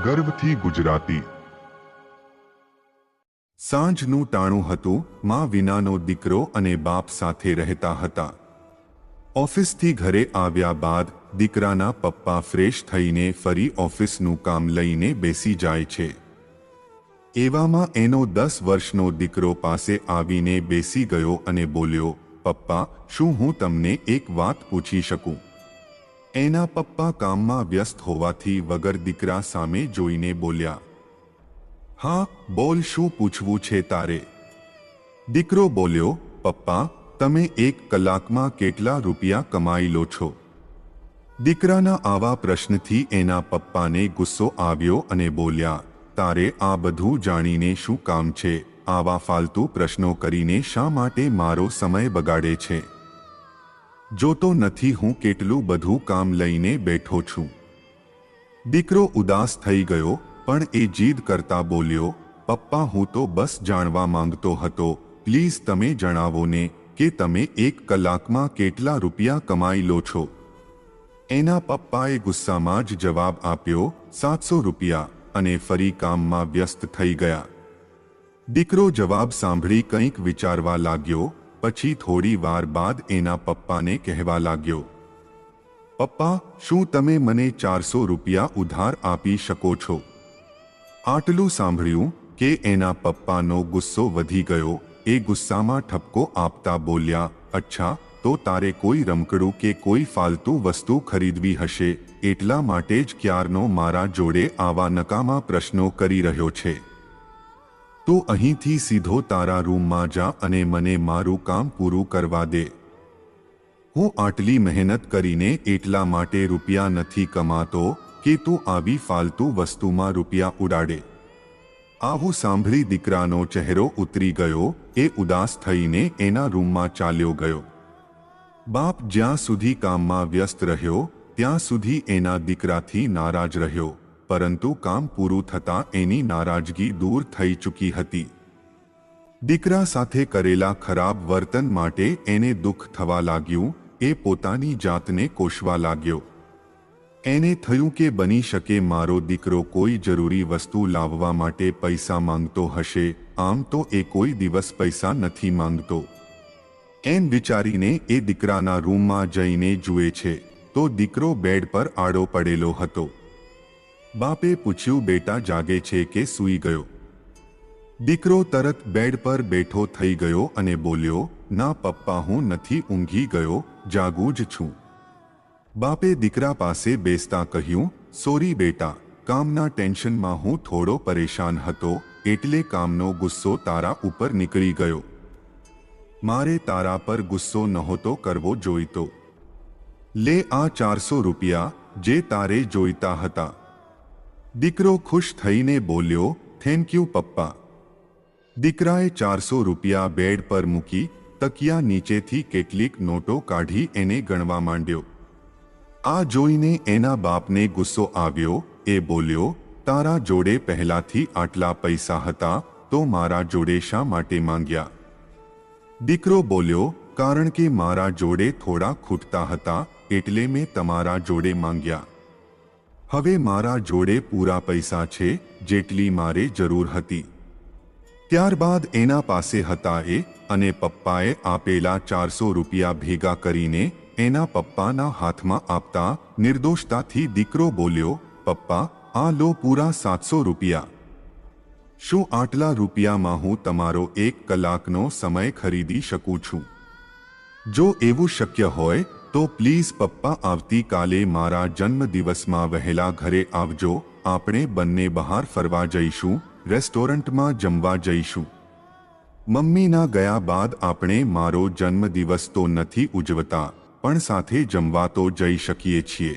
ગર્વથી ગુજરાતી. સાંજનું ટાણું હતું. માં વિનાનો દીકરો અને બાપ સાથે રહેતા હતા. ઓફિસથી ઘરે આવ્યા બાદ દીકરાના પપ્પા ફ્રેશ થઈને ફરી ઓફિસનું કામ લઈને બેસી જાય છે. એવામાં એનો 10 વર્ષનો દીકરો પાસે આવીને બેસી ગયો અને બોલ્યો, પપ્પા, શું હું તમને એક વાત પૂછી શકું? એના પપ્પા કામમાં વ્યસ્ત હોવાથી વગર દીકરા સામે જોઈને બોલ્યા, હા બોલ, શું પૂછવું છે તારે? દીકરો બોલ્યો, પપ્પા, તમે 1 કલાકમાં કેટલા રૂપિયા કમાઈ લો છો? દીકરાના આવા પ્રશ્નથી એના પપ્પાને ગુસ્સો આવ્યો અને બોલ્યા, તારે આ બધું જાણીને શું કામ છે? આવા ફાલતુ પ્રશ્નો કરીને શા માટે મારો સમય બગાડે છે? જોતો નથી હું કેટલું બધું કામ લઈને બેઠો છું? દીકરો ઉદાસ થઈ ગયો, પણ એ જીદ કરતા બોલ્યો, પપ્પા, હું તો બસ જાણવા માંગતો હતો. પ્લીઝ તમે જણાવો ને કે તમે 1 કલાકમાં કેટલા રૂપિયા કમાઈ લો છો? એના પપ્પાએ ગુસ્સામાં જ જવાબ આપ્યો, 700 રૂપિયા, અને ફરી કામમાં વ્યસ્ત થઈ ગયા. દીકરો જવાબ સાંભળી કંઈક વિચારવા લાગ્યો. પછી થોડી વાર બાદ એના પપ્પાને કહેવા લાગ્યો, પપ્પા, શું તમે મને 400 રૂપિયા ઉધાર આપી શકો છો? આટલું સાંભળ્યું કે એના પપ્પાનો ગુસ્સો વધી ગયો. એ ગુસ્સામાં ઠપકો આપતા બોલ્યા, અચ્છા, તો તારે કોઈ રમકડું કે કોઈ ફાલતુ વસ્તુ ખરીદવી હશે, એટલા માટે જ ક્યારનો મારા જોડે આવા નકામા પ્રશ્નો કરી રહ્યો છે. તો અહીંથી સીધો તારા રૂમમાં જા અને મને મારું કામ પૂરું કરવા દે. હું આટલી મહેનત કરીને એટલા માટે રૂપિયા નથી કમાતો કે તું આવી ફાલતુ વસ્તુમાં રૂપિયા ઉડાડે. આવું સાંભળી દીકરાનો ચહેરો ઉતરી ગયો. એ ઉદાસ થઈને એના રૂમમાં ચાલ્યો ગયો. બાપ જ્યાં સુધી કામમાં વ્યસ્ત રહ્યો ત્યાં સુધી એના દીકરાથી નારાજ રહ્યો, પરંતુ કામ પૂરું થતાં એની નારાજગી દૂર થઈ ચૂકી હતી. દીકરા સાથે કરેલા ખરાબ વર્તન માટે એને દુઃખ થવા લાગ્યું. એ પોતાની જાતને કોસવા લાગ્યો. એને થયું કે બની શકે મારો દીકરો કોઈ જરૂરી વસ્તુ લાવવા માટે પૈસા માંગતો હશે, આમ તો એ કોઈ દિવસ પૈસા નથી માંગતો. એમ વિચારીને એ દીકરાના રૂમમાં જઈને જુએ છે તો દીકરો બેડ પર આડો પડેલો હતો. બાપે પૂછ્યું, બેટા જાગે છે કે સૂઈ ગયો? દીકરો તરત બેડ પર બેઠો થઈ ગયો અને બોલ્યો, ના પપ્પા, હું નથી ઊંઘી ગયો, જાગું જ છું. બાપે દીકરા પાસે બેસતા કહ્યું, સોરી બેટા, કામના ટેન્શનમાં હું થોડો પરેશાન હતો એટલે કામનો ગુસ્સો તારા ઉપર નીકળી ગયો. મારે તારા પર ગુસ્સો નહોતો કરવો જોઈતો. લે આ 400 રૂપિયા, જે તારે જોઈતા હતા. દીકરો ખુશ થઈને બોલ્યો, થેન્ક યુ પપ્પા. દીકરાએ 400 રૂપિયા બેડ પર મૂકી તકિયા નીચેથી કેટલીક નોટો કાઢી એને ગણવા માંડ્યો. આ જોઈને એના બાપને ગુસ્સો આવ્યો. એ બોલ્યો, તારા જોડે પહેલાથી આટલા પૈસા હતા તો મારા જોડે શા માટે માંગ્યા? દીકરો બોલ્યો, કારણ કે મારા જોડે થોડા ખૂટતા હતા એટલે મેં તમારા જોડે માંગ્યા. હવે મારા જોડે પૂરા પૈસા છે જેટલી મારે જરૂર હતી. ત્યારબાદ એના પાસે હતા એ અને પપ્પાએ આપેલા 400 રૂપિયા ભેગા કરીને એના પપ્પાના હાથમાં આપતા નિર્દોષતાથી દીકરો બોલ્યો, પપ્પા, આ લો પૂરા 700 રૂપિયા. શું આટલા રૂપિયામાં હું તમારો 1 કલાકનો સમય ખરીદી શકું છું? જો એવું શક્ય હોય તો પ્લીઝ પપ્પા, આવતીકાલે મારા જન્મદિવસમાં વહેલા ઘરે આવજો. આપણે બંને બહાર ફરવા જઈશું, રેસ્ટોરન્ટમાં જમવા જઈશું. મમ્મીના ગયા બાદ આપણે મારો જન્મદિવસ તો નથી ઉજવતા, પણ સાથે જમવા તો જઈ શકીએ છીએ.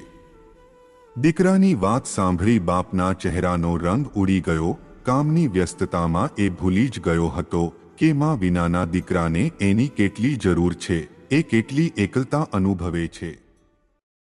દીકરાની વાત સાંભળી બાપના ચહેરાનો રંગ ઉડી ગયો. કામની વ્યસ્તતામાં એ ભૂલી જ ગયો હતો કે માં વિનાના દીકરાને એની કેટલી જરૂર છે, એ કેટલી એકલતા અનુભવે છે.